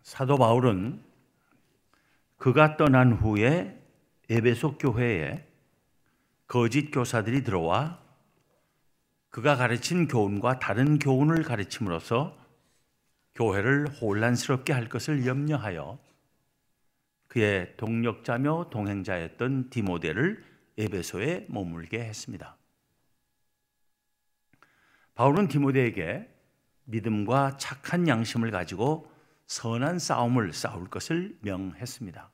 사도 바울은 그가 떠난 후에 에베소 교회에 거짓 교사들이 들어와 그가 가르친 교훈과 다른 교훈을 가르침으로써 교회를 혼란스럽게 할 것을 염려하여 그의 동력자며 동행자였던 디모데를 에베소에 머물게 했습니다. 바울은 디모데에게 믿음과 착한 양심을 가지고 선한 싸움을 싸울 것을 명했습니다.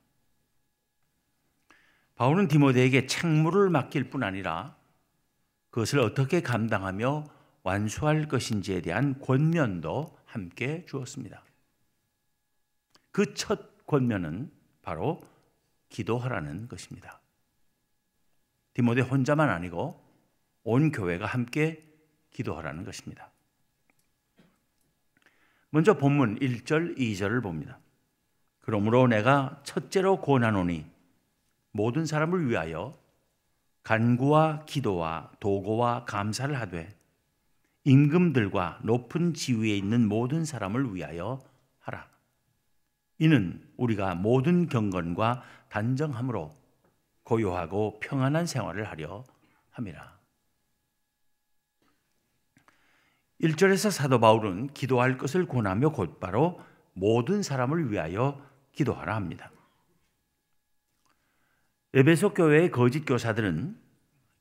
바울은 디모데에게 책무를 맡길 뿐 아니라 그것을 어떻게 감당하며 완수할 것인지에 대한 권면도 함께 주었습니다. 그 첫 권면은 바로 기도하라는 것입니다. 디모데 혼자만 아니고 온 교회가 함께 기도하라는 것입니다. 먼저 본문 1절, 2절을 봅니다. 그러므로 내가 첫째로 권하노니 모든 사람을 위하여 간구와 기도와 도고와 감사를 하되 임금들과 높은 지위에 있는 모든 사람을 위하여 하라. 이는 우리가 모든 경건과 단정함으로 고요하고 평안한 생활을 하려 함이라. 1절에서 사도 바울은 기도할 것을 권하며 곧바로 모든 사람을 위하여 기도하라 합니다. 에베소 교회의 거짓 교사들은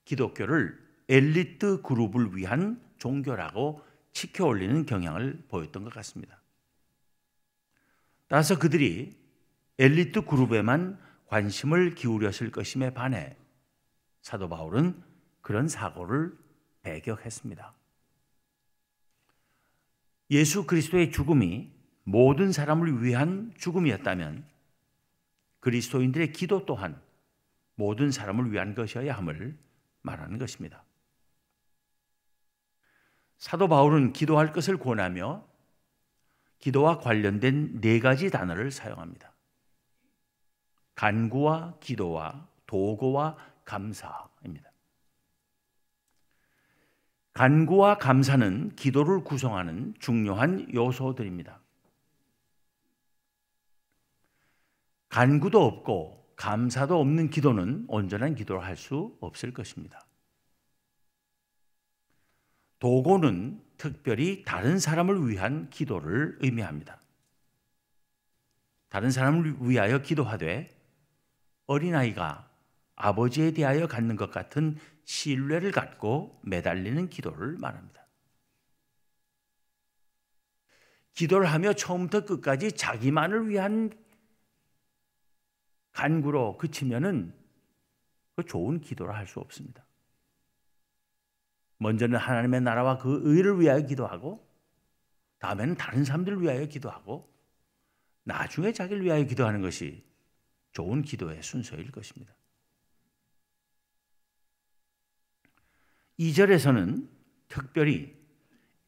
기독교를 엘리트 그룹을 위한 종교라고 치켜 올리는 경향을 보였던 것 같습니다. 따라서 그들이 엘리트 그룹에만 관심을 기울였을 것임에 반해 사도 바울은 그런 사고를 배격했습니다. 예수 그리스도의 죽음이 모든 사람을 위한 죽음이었다면 그리스도인들의 기도 또한 모든 사람을 위한 것이어야 함을 말하는 것입니다. 사도 바울은 기도할 것을 권하며 기도와 관련된 4가지 단어를 사용합니다. 간구와 기도와 도고와 감사입니다. 간구와 감사는 기도를 구성하는 중요한 요소들입니다. 간구도 없고 감사도 없는 기도는 온전한 기도를 할 수 없을 것입니다. 도고는 특별히 다른 사람을 위한 기도를 의미합니다. 다른 사람을 위하여 기도하되 어린아이가 아버지에 대하여 갖는 것 같은 신뢰를 갖고 매달리는 기도를 말합니다. 기도를 하며 처음부터 끝까지 자기만을 위한 간구로 그치면은 그 좋은 기도를 할 수 없습니다. 먼저는 하나님의 나라와 그 의를 위하여 기도하고 다음에는 다른 사람들을 위하여 기도하고 나중에 자기를 위하여 기도하는 것이 좋은 기도의 순서일 것입니다. 2절에서는 특별히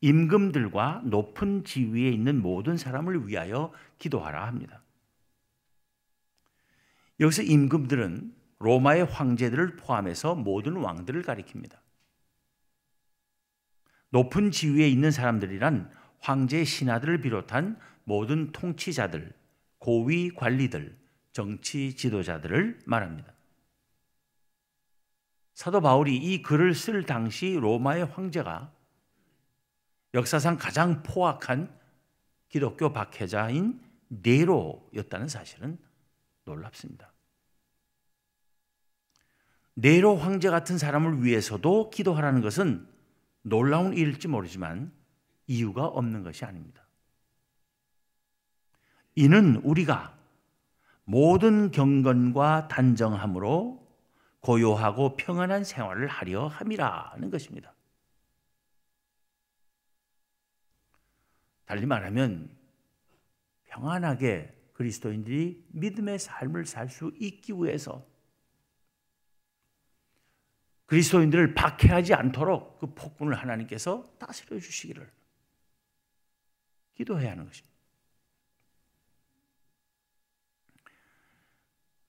임금들과 높은 지위에 있는 모든 사람을 위하여 기도하라 합니다. 여기서 임금들은 로마의 황제들을 포함해서 모든 왕들을 가리킵니다. 높은 지위에 있는 사람들이란 황제의 신하들을 비롯한 모든 통치자들, 고위 관리들, 정치 지도자들을 말합니다. 사도 바울이 이 글을 쓸 당시 로마의 황제가 역사상 가장 포악한 기독교 박해자인 네로였다는 사실은 놀랍습니다. 네로 황제 같은 사람을 위해서도 기도하라는 것은 놀라운 일일지 모르지만 이유가 없는 것이 아닙니다. 이는 우리가 모든 경건과 단정함으로 고요하고 평안한 생활을 하려 함이라는 것입니다. 달리 말하면 평안하게 그리스도인들이 믿음의 삶을 살 수 있기 위해서 그리스도인들을 박해하지 않도록 그 폭군을 하나님께서 다스려 주시기를 기도해야 하는 것입니다.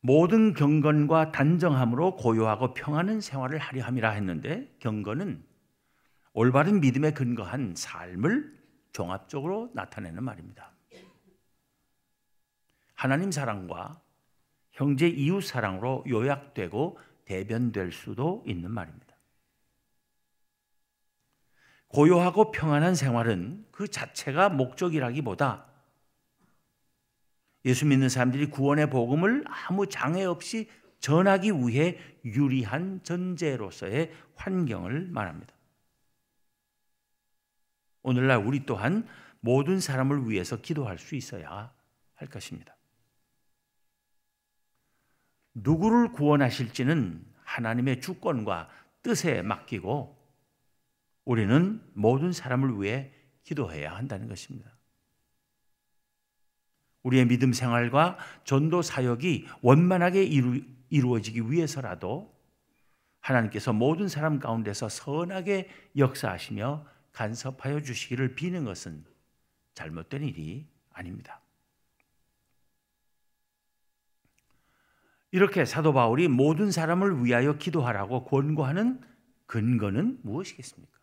모든 경건과 단정함으로 고요하고 평안한 생활을 하려 함이라 했는데 경건은 올바른 믿음에 근거한 삶을 종합적으로 나타내는 말입니다. 하나님 사랑과 형제 이웃 사랑으로 요약되고 대변될 수도 있는 말입니다. 고요하고 평안한 생활은 그 자체가 목적이라기보다 예수 믿는 사람들이 구원의 복음을 아무 장애 없이 전하기 위해 유리한 전제로서의 환경을 말합니다. 오늘날 우리 또한 모든 사람을 위해서 기도할 수 있어야 할 것입니다. 누구를 구원하실지는 하나님의 주권과 뜻에 맡기고 우리는 모든 사람을 위해 기도해야 한다는 것입니다. 우리의 믿음 생활과 전도 사역이 원만하게 이루어지기 위해서라도 하나님께서 모든 사람 가운데서 선하게 역사하시며 간섭하여 주시기를 비는 것은 잘못된 일이 아닙니다. 이렇게 사도 바울이 모든 사람을 위하여 기도하라고 권고하는 근거는 무엇이겠습니까?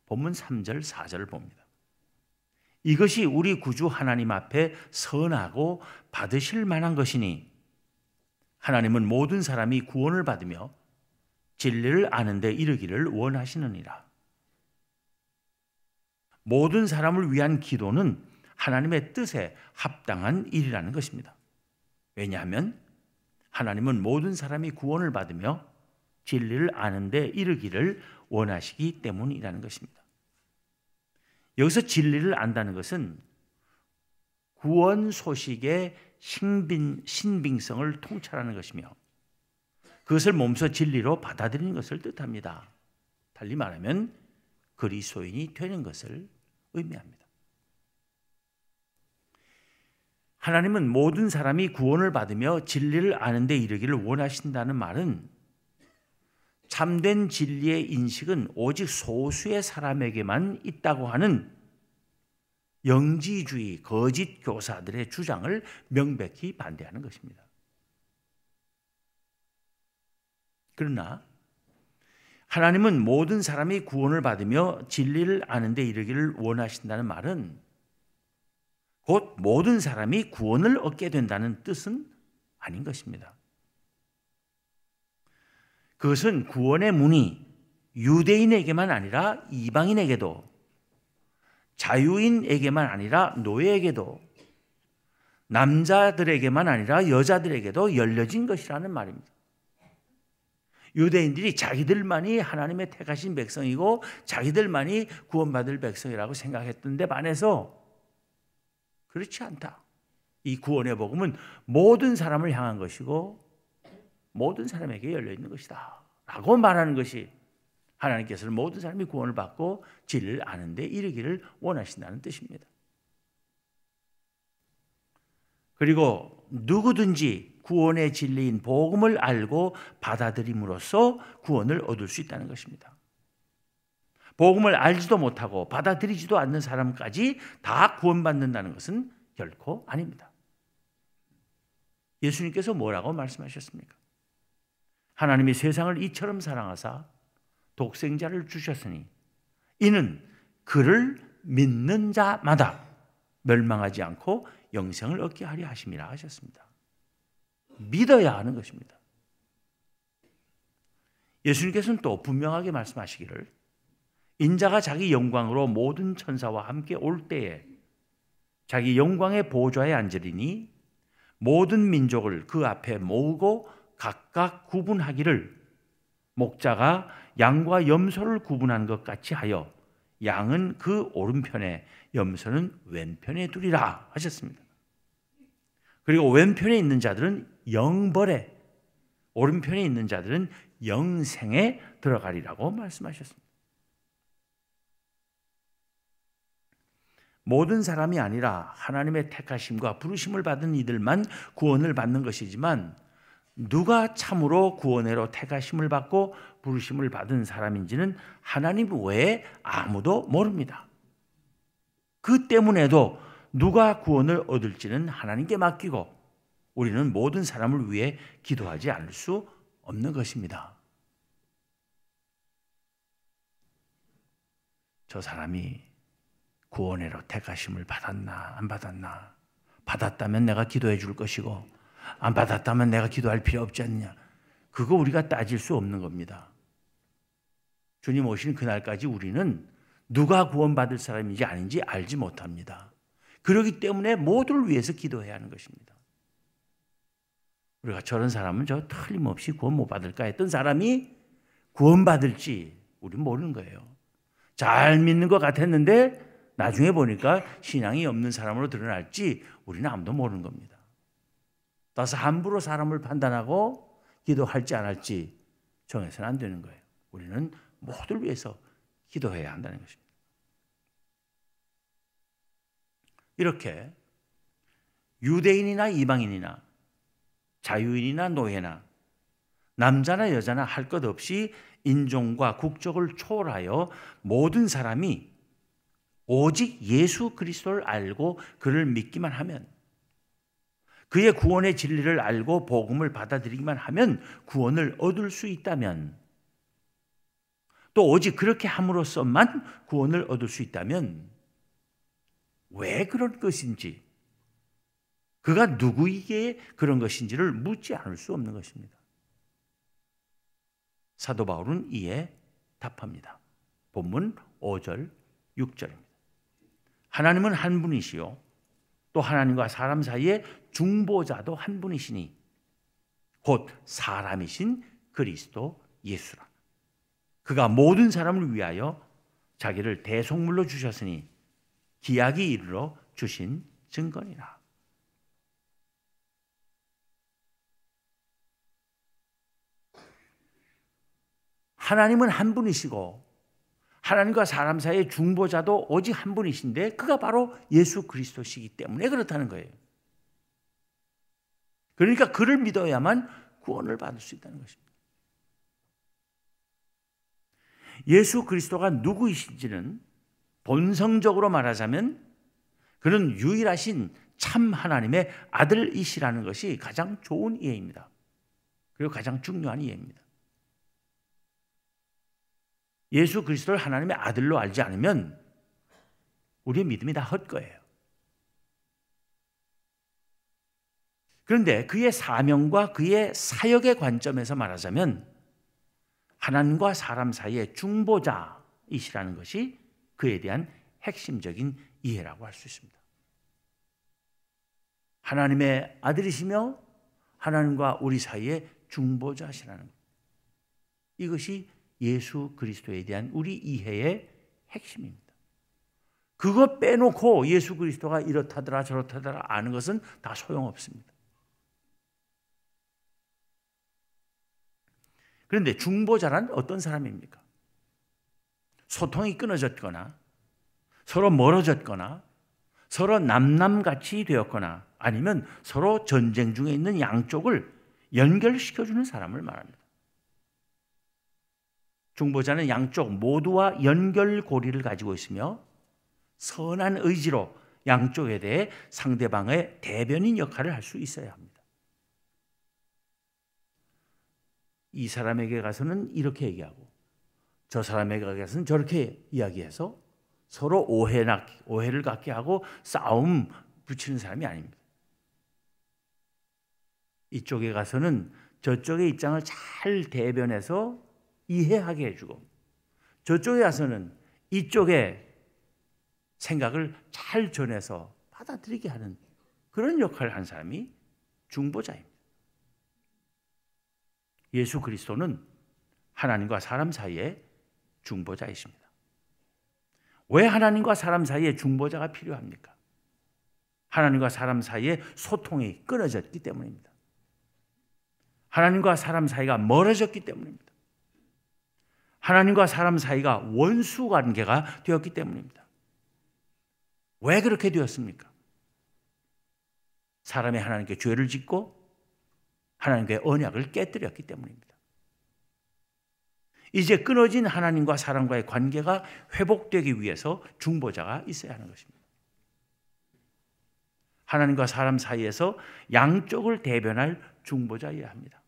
본문 3절, 4절을 봅니다. 이것이 우리 구주 하나님 앞에 선하고 받으실 만한 것이니 하나님은 모든 사람이 구원을 받으며 진리를 아는 데 이르기를 원하시느니라. 모든 사람을 위한 기도는 하나님의 뜻에 합당한 일이라는 것입니다. 왜냐하면 하나님은 모든 사람이 구원을 받으며 진리를 아는 데 이르기를 원하시기 때문이라는 것입니다. 여기서 진리를 안다는 것은 구원 소식의 신빙성을 통찰하는 것이며 그것을 몸소 진리로 받아들이는 것을 뜻합니다. 달리 말하면 그리스도인이 되는 것을 의미합니다. 하나님은 모든 사람이 구원을 받으며 진리를 아는 데 이르기를 원하신다는 말은 참된 진리의 인식은 오직 소수의 사람에게만 있다고 하는 영지주의 거짓 교사들의 주장을 명백히 반대하는 것입니다. 그러나 하나님은 모든 사람이 구원을 받으며 진리를 아는 데 이르기를 원하신다는 말은 곧 모든 사람이 구원을 얻게 된다는 뜻은 아닌 것입니다. 그것은 구원의 문이 유대인에게만 아니라 이방인에게도, 자유인에게만 아니라 노예에게도, 남자들에게만 아니라 여자들에게도 열려진 것이라는 말입니다. 유대인들이 자기들만이 하나님의 택하신 백성이고 자기들만이 구원받을 백성이라고 생각했던 데 반해서 그렇지 않다. 이 구원의 복음은 모든 사람을 향한 것이고 모든 사람에게 열려있는 것이다 라고 말하는 것이 하나님께서는 모든 사람이 구원을 받고 진리를 아는 데 이르기를 원하신다는 뜻입니다. 그리고 누구든지 구원의 진리인 복음을 알고 받아들임으로써 구원을 얻을 수 있다는 것입니다. 복음을 알지도 못하고 받아들이지도 않는 사람까지 다 구원받는다는 것은 결코 아닙니다. 예수님께서 뭐라고 말씀하셨습니까? 하나님이 세상을 이처럼 사랑하사 독생자를 주셨으니 이는 그를 믿는 자마다 멸망하지 않고 영생을 얻게 하려 하심이라 하셨습니다. 믿어야 하는 것입니다. 예수님께서는 또 분명하게 말씀하시기를 인자가 자기 영광으로 모든 천사와 함께 올 때에 자기 영광의 보좌에 앉으리니 모든 민족을 그 앞에 모으고 각각 구분하기를 목자가 양과 염소를 구분한 것 같이 하여 양은 그 오른편에 염소는 왼편에 두리라 하셨습니다. 그리고 왼편에 있는 자들은 영벌에, 오른편에 있는 자들은 영생에 들어가리라고 말씀하셨습니다. 모든 사람이 아니라 하나님의 택하심과 부르심을 받은 이들만 구원을 받는 것이지만 누가 참으로 구원으로 택하심을 받고 부르심을 받은 사람인지는 하나님 외에 아무도 모릅니다. 그 때문에도 누가 구원을 얻을지는 하나님께 맡기고 우리는 모든 사람을 위해 기도하지 않을 수 없는 것입니다. 저 사람이 구원으로 택하심을 받았나 안 받았나 받았다면 내가 기도해 줄 것이고 안 받았다면 내가 기도할 필요 없지 않느냐. 그거 우리가 따질 수 없는 겁니다. 주님 오신 그날까지 우리는 누가 구원받을 사람인지 아닌지 알지 못합니다. 그렇기 때문에 모두를 위해서 기도해야 하는 것입니다. 우리가 저런 사람은 저 틀림없이 구원 못 받을까 했던 사람이 구원받을지 우리는 모르는 거예요. 잘 믿는 것 같았는데 나중에 보니까 신앙이 없는 사람으로 드러날지 우리는 아무도 모르는 겁니다. 따라서 함부로 사람을 판단하고 기도할지 안 할지 정해서는 안 되는 거예요. 우리는 모두를 위해서 기도해야 한다는 것입니다. 이렇게 유대인이나 이방인이나 자유인이나 노예나 남자나 여자나 할 것 없이 인종과 국적을 초월하여 모든 사람이 오직 예수 그리스도를 알고 그를 믿기만 하면, 그의 구원의 진리를 알고 복음을 받아들이기만 하면 구원을 얻을 수 있다면, 또 오직 그렇게 함으로써만 구원을 얻을 수 있다면 왜 그런 것인지, 그가 누구에게 그런 것인지를 묻지 않을 수 없는 것입니다. 사도 바울은 이에 답합니다. 본문 5절, 6절입니다. 하나님은 한 분이시요 또 하나님과 사람 사이에 중보자도 한 분이시니 곧 사람이신 그리스도 예수라. 그가 모든 사람을 위하여 자기를 대속물로 주셨으니 기약이 이르러 주신 증거니라. 하나님은 한 분이시고 하나님과 사람 사이의 중보자도 오직 한 분이신데 그가 바로 예수 그리스도시기 때문에 그렇다는 거예요. 그러니까 그를 믿어야만 구원을 받을 수 있다는 것입니다. 예수 그리스도가 누구이신지는 본성적으로 말하자면 그는 유일하신 참 하나님의 아들이시라는 것이 가장 좋은 이해입니다. 그리고 가장 중요한 이해입니다. 예수 그리스도를 하나님의 아들로 알지 않으면 우리의 믿음이 다 헛거예요. 그런데 그의 사명과 그의 사역의 관점에서 말하자면 하나님과 사람 사이의 중보자이시라는 것이 그에 대한 핵심적인 이해라고 할 수 있습니다. 하나님의 아들이시며 하나님과 우리 사이의 중보자시라는 것. 이것이 예수 그리스도에 대한 우리 이해의 핵심입니다. 그거 빼놓고 예수 그리스도가 이렇다더라 저렇다더라 아는 것은 다 소용없습니다. 그런데 중보자란 어떤 사람입니까? 소통이 끊어졌거나 서로 멀어졌거나 서로 남남같이 되었거나 아니면 서로 전쟁 중에 있는 양쪽을 연결시켜주는 사람을 말합니다. 중보자는 양쪽 모두와 연결고리를 가지고 있으며 선한 의지로 양쪽에 대해 상대방의 대변인 역할을 할 수 있어야 합니다. 이 사람에게 가서는 이렇게 얘기하고 저 사람에게 가서는 저렇게 이야기해서 서로 오해를 갖게 하고 싸움 붙이는 사람이 아닙니다. 이쪽에 가서는 저쪽의 입장을 잘 대변해서 이해하게 해주고 저쪽에 가서는 이쪽의 생각을 잘 전해서 받아들이게 하는 그런 역할을 한 사람이 중보자입니다. 예수 그리스도는 하나님과 사람 사이의 중보자이십니다. 왜 하나님과 사람 사이에 중보자가 필요합니까? 하나님과 사람 사이에 소통이 끊어졌기 때문입니다. 하나님과 사람 사이가 멀어졌기 때문입니다. 하나님과 사람 사이가 원수 관계가 되었기 때문입니다. 왜 그렇게 되었습니까? 사람이 하나님께 죄를 짓고 하나님과의 언약을 깨뜨렸기 때문입니다. 이제 끊어진 하나님과 사람과의 관계가 회복되기 위해서 중보자가 있어야 하는 것입니다. 하나님과 사람 사이에서 양쪽을 대변할 중보자여야 합니다.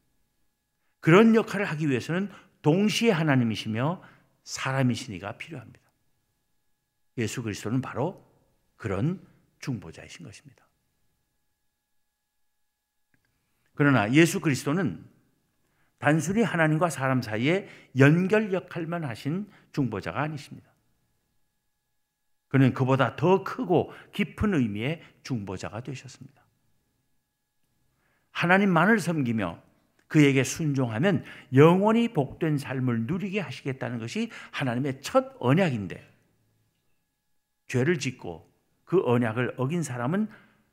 그런 역할을 하기 위해서는 동시에 하나님이시며 사람이시니가 필요합니다. 예수 그리스도는 바로 그런 중보자이신 것입니다. 그러나 예수 그리스도는 단순히 하나님과 사람 사이에 연결 역할만 하신 중보자가 아니십니다. 그는 그보다 더 크고 깊은 의미의 중보자가 되셨습니다. 하나님만을 섬기며 그에게 순종하면 영원히 복된 삶을 누리게 하시겠다는 것이 하나님의 첫 언약인데, 죄를 짓고 그 언약을 어긴 사람은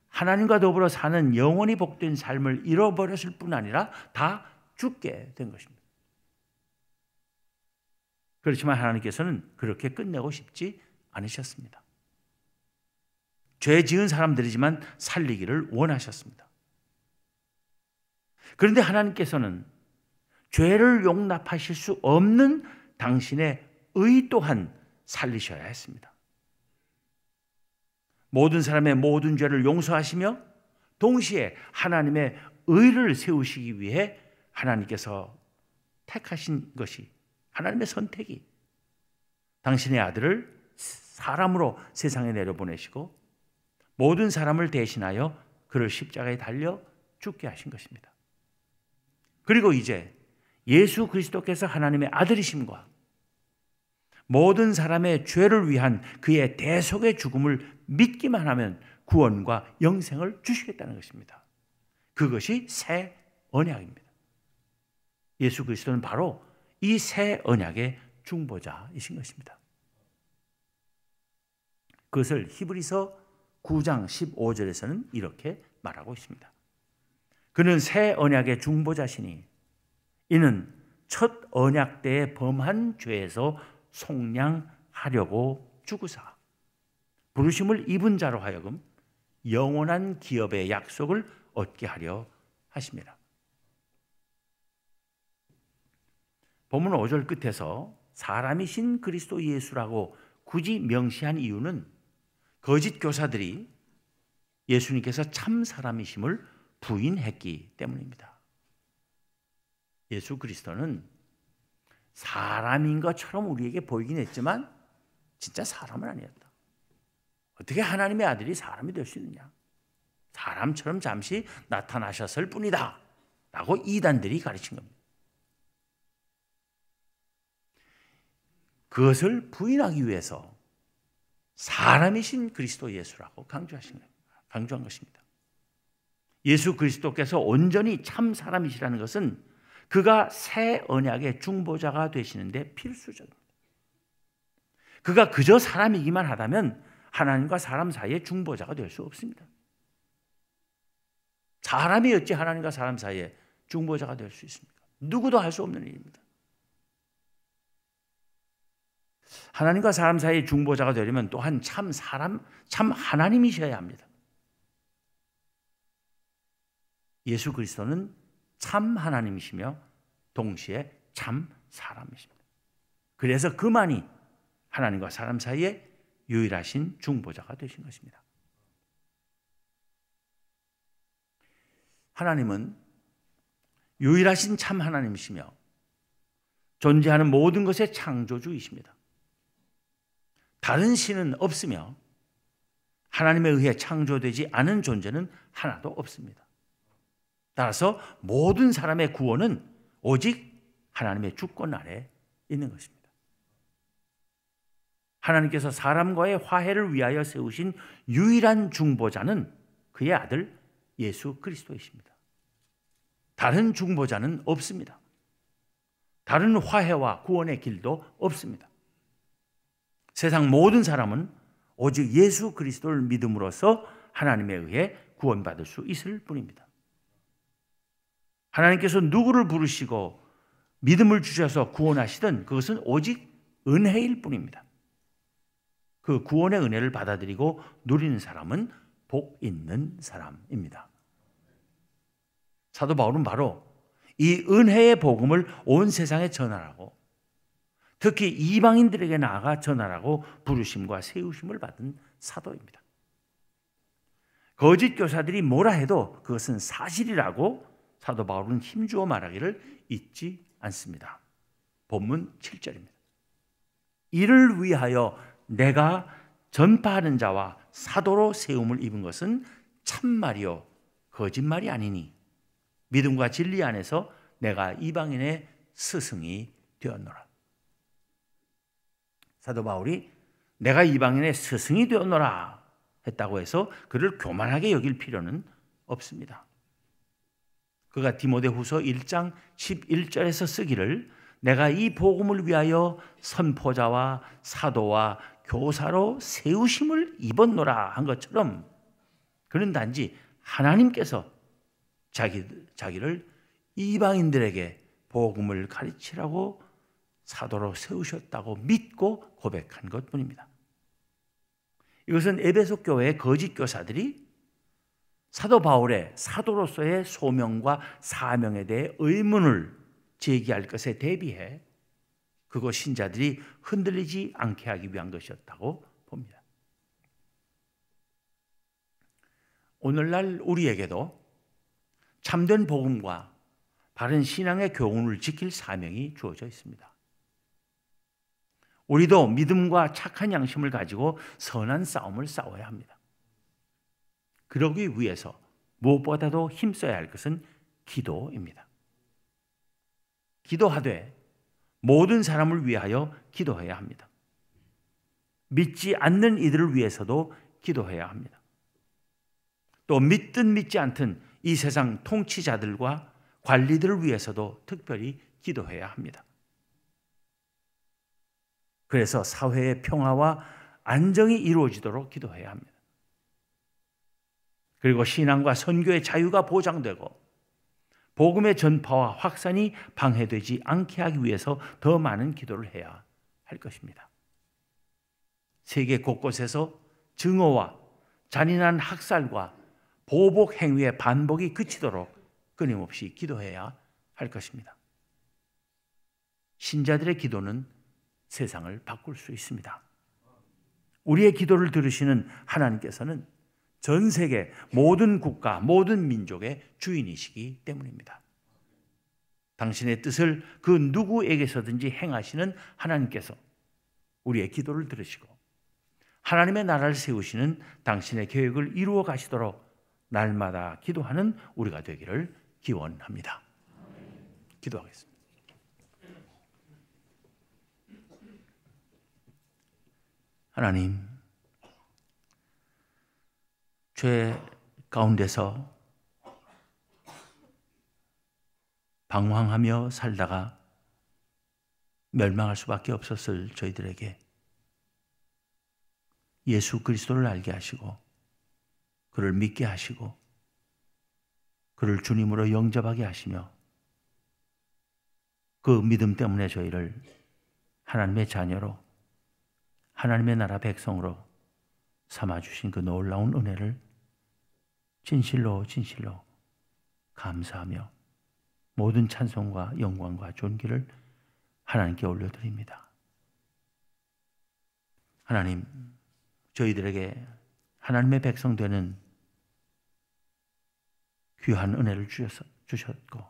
하나님과 더불어 사는 영원히 복된 삶을 잃어버렸을 뿐 아니라 다 죽게 된 것입니다. 그렇지만 하나님께서는 그렇게 끝내고 싶지 않으셨습니다. 죄 지은 사람들이지만 살리기를 원하셨습니다. 그런데 하나님께서는 죄를 용납하실 수 없는 당신의 의 또한 살리셔야 했습니다. 모든 사람의 모든 죄를 용서하시며 동시에 하나님의 의를 세우시기 위해 하나님께서 택하신 것이, 하나님의 선택이 당신의 아들을 사람으로 세상에 내려보내시고 모든 사람을 대신하여 그를 십자가에 달려 죽게 하신 것입니다. 그리고 이제 예수 그리스도께서 하나님의 아들이심과 모든 사람의 죄를 위한 그의 대속의 죽음을 믿기만 하면 구원과 영생을 주시겠다는 것입니다. 그것이 새 언약입니다. 예수 그리스도는 바로 이 새 언약의 중보자이신 것입니다. 그것을 히브리서 9장 15절에서는 이렇게 말하고 있습니다. 그는 새 언약의 중보자시니 이는 첫 언약 때에 범한 죄에서 속량하려고 죽으사 부르심을 입은 자로 하여금 영원한 기업의 약속을 얻게 하려 하십니다. 본문 5절 끝에서 사람이신 그리스도 예수라고 굳이 명시한 이유는 거짓 교사들이 예수님께서 참 사람이심을 부인했기 때문입니다. 예수 그리스도는 사람인 것처럼 우리에게 보이긴 했지만 진짜 사람은 아니었다. 어떻게 하나님의 아들이 사람이 될 수 있느냐? 사람처럼 잠시 나타나셨을 뿐이다 라고 이단들이 가르친 겁니다. 그것을 부인하기 위해서 사람이신 그리스도 예수라고 강조한 것입니다. 예수 그리스도께서 온전히 참 사람이시라는 것은 그가 새 언약의 중보자가 되시는데 필수적입니다. 그가 그저 사람이기만 하다면 하나님과 사람 사이의 중보자가 될 수 없습니다. 사람이 어찌 하나님과 사람 사이에 중보자가 될 수 있습니까? 누구도 할 수 없는 일입니다. 하나님과 사람 사이의 중보자가 되려면 또한 참 하나님이셔야 합니다. 예수 그리스도는 참 하나님이시며 동시에 참 사람이십니다. 그래서 그만이 하나님과 사람 사이에 유일하신 중보자가 되신 것입니다. 하나님은 유일하신 참 하나님이시며 존재하는 모든 것의 창조주이십니다. 다른 신은 없으며 하나님에 의해 창조되지 않은 존재는 하나도 없습니다. 따라서 모든 사람의 구원은 오직 하나님의 주권 아래 있는 것입니다. 하나님께서 사람과의 화해를 위하여 세우신 유일한 중보자는 그의 아들 예수 그리스도이십니다. 다른 중보자는 없습니다. 다른 화해와 구원의 길도 없습니다. 세상 모든 사람은 오직 예수 그리스도를 믿음으로써 하나님에 의해 구원받을 수 있을 뿐입니다. 하나님께서 누구를 부르시고 믿음을 주셔서 구원하시든 그것은 오직 은혜일 뿐입니다. 그 구원의 은혜를 받아들이고 누리는 사람은 복 있는 사람입니다. 사도 바울은 바로 이 은혜의 복음을 온 세상에 전하라고, 특히 이방인들에게 나아가 전하라고 부르심과 세우심을 받은 사도입니다. 거짓 교사들이 뭐라 해도 그것은 사실이라고 사도 바울은 힘주어 말하기를 잊지 않습니다. 본문 7절입니다. 이를 위하여 내가 전파하는 자와 사도로 세움을 입은 것은 참말이요 거짓말이 아니니 믿음과 진리 안에서 내가 이방인의 스승이 되었노라. 사도 바울이 내가 이방인의 스승이 되었노라 했다고 해서 그를 교만하게 여길 필요는 없습니다. 그가 디모데후서 1장 11절에서 쓰기를 내가 이 복음을 위하여 선포자와 사도와 교사로 세우심을 입었노라 한 것처럼 그는 단지 하나님께서 자기를 이방인들에게 복음을 가르치라고 사도로 세우셨다고 믿고 고백한 것뿐입니다. 이것은 에베소 교회의 거짓 교사들이 사도 바울의 사도로서의 소명과 사명에 대해 의문을 제기할 것에 대비해 그곳 신자들이 흔들리지 않게 하기 위한 것이었다고 봅니다. 오늘날 우리에게도 참된 복음과 바른 신앙의 교훈을 지킬 사명이 주어져 있습니다. 우리도 믿음과 착한 양심을 가지고 선한 싸움을 싸워야 합니다. 그러기 위해서 무엇보다도 힘써야 할 것은 기도입니다. 기도하되 모든 사람을 위하여 기도해야 합니다. 믿지 않는 이들을 위해서도 기도해야 합니다. 또 믿든 믿지 않든 이 세상 통치자들과 관리들을 위해서도 특별히 기도해야 합니다. 그래서 사회의 평화와 안정이 이루어지도록 기도해야 합니다. 그리고 신앙과 선교의 자유가 보장되고 복음의 전파와 확산이 방해되지 않게 하기 위해서 더 많은 기도를 해야 할 것입니다. 세계 곳곳에서 증오와 잔인한 학살과 보복 행위의 반복이 그치도록 끊임없이 기도해야 할 것입니다. 신자들의 기도는 세상을 바꿀 수 있습니다. 우리의 기도를 들으시는 하나님께서는 전 세계 모든 국가, 모든 민족의 주인이시기 때문입니다. 당신의 뜻을 그 누구에게서든지 행하시는 하나님께서 우리의 기도를 들으시고 하나님의 나라를 세우시는 당신의 계획을 이루어 가시도록 날마다 기도하는 우리가 되기를 기원합니다. 기도하겠습니다. 하나님, 죄 가운데서 방황하며 살다가 멸망할 수밖에 없었을 저희들에게 예수 그리스도를 알게 하시고 그를 믿게 하시고 그를 주님으로 영접하게 하시며 그 믿음 때문에 저희를 하나님의 자녀로 하나님의 나라 백성으로 삼아주신 그 놀라운 은혜를 진실로 감사하며 모든 찬송과 영광과 존귀를 하나님께 올려드립니다. 하나님, 저희들에게 하나님의 백성 되는 귀한 은혜를 주셨고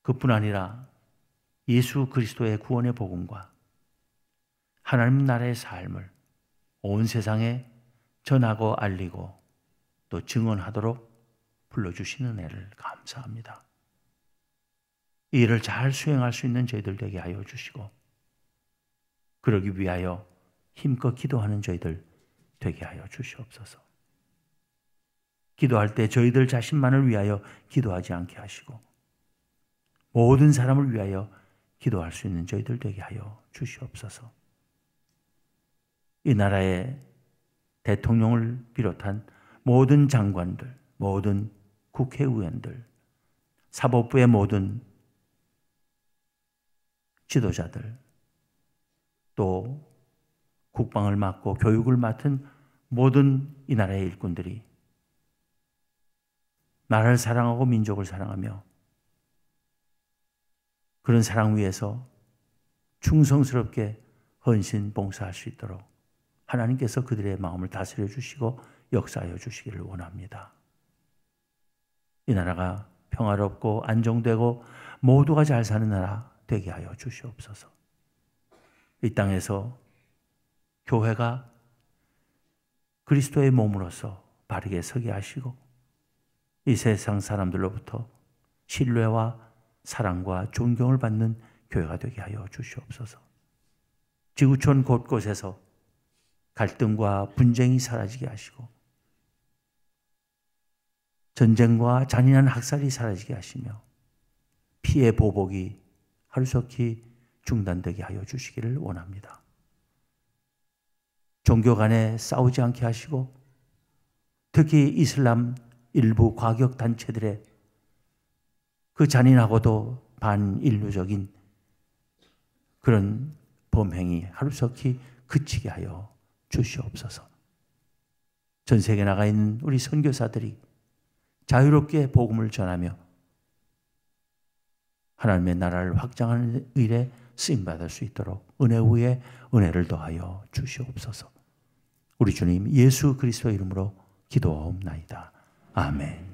그뿐 아니라 예수 그리스도의 구원의 복음과 하나님 나라의 삶을 온 세상에 전하고 알리고 또 증언하도록 불러주시는 은혜를 감사합니다. 이 일을 잘 수행할 수 있는 저희들 되게 하여 주시고 그러기 위하여 힘껏 기도하는 저희들 되게 하여 주시옵소서. 기도할 때 저희들 자신만을 위하여 기도하지 않게 하시고 모든 사람을 위하여 기도할 수 있는 저희들 되게 하여 주시옵소서. 이 나라의 대통령을 비롯한 모든 장관들, 모든 국회의원들, 사법부의 모든 지도자들, 또 국방을 맡고 교육을 맡은 모든 이 나라의 일꾼들이 나라를 사랑하고 민족을 사랑하며 그런 사랑 위에서 충성스럽게 헌신 봉사할 수 있도록 하나님께서 그들의 마음을 다스려 주시고 역사하여 주시기를 원합니다. 이 나라가 평화롭고 안정되고 모두가 잘 사는 나라 되게 하여 주시옵소서. 이 땅에서 교회가 그리스도의 몸으로서 바르게 서게 하시고 이 세상 사람들로부터 신뢰와 사랑과 존경을 받는 교회가 되게 하여 주시옵소서. 지구촌 곳곳에서 갈등과 분쟁이 사라지게 하시고 전쟁과 잔인한 학살이 사라지게 하시며 피해 보복이 하루속히 중단되게 하여 주시기를 원합니다. 종교 간에 싸우지 않게 하시고 특히 이슬람 일부 과격 단체들의 그 잔인하고도 반인류적인 그런 범행이 하루속히 그치게 하여 주시옵소서. 전 세계에 나가 있는 우리 선교사들이 자유롭게 복음을 전하며 하나님의 나라를 확장하는 일에 쓰임받을 수 있도록 은혜 위에 은혜를 더하여 주시옵소서. 우리 주님 예수 그리스도 이름으로 기도하옵나이다. 아멘.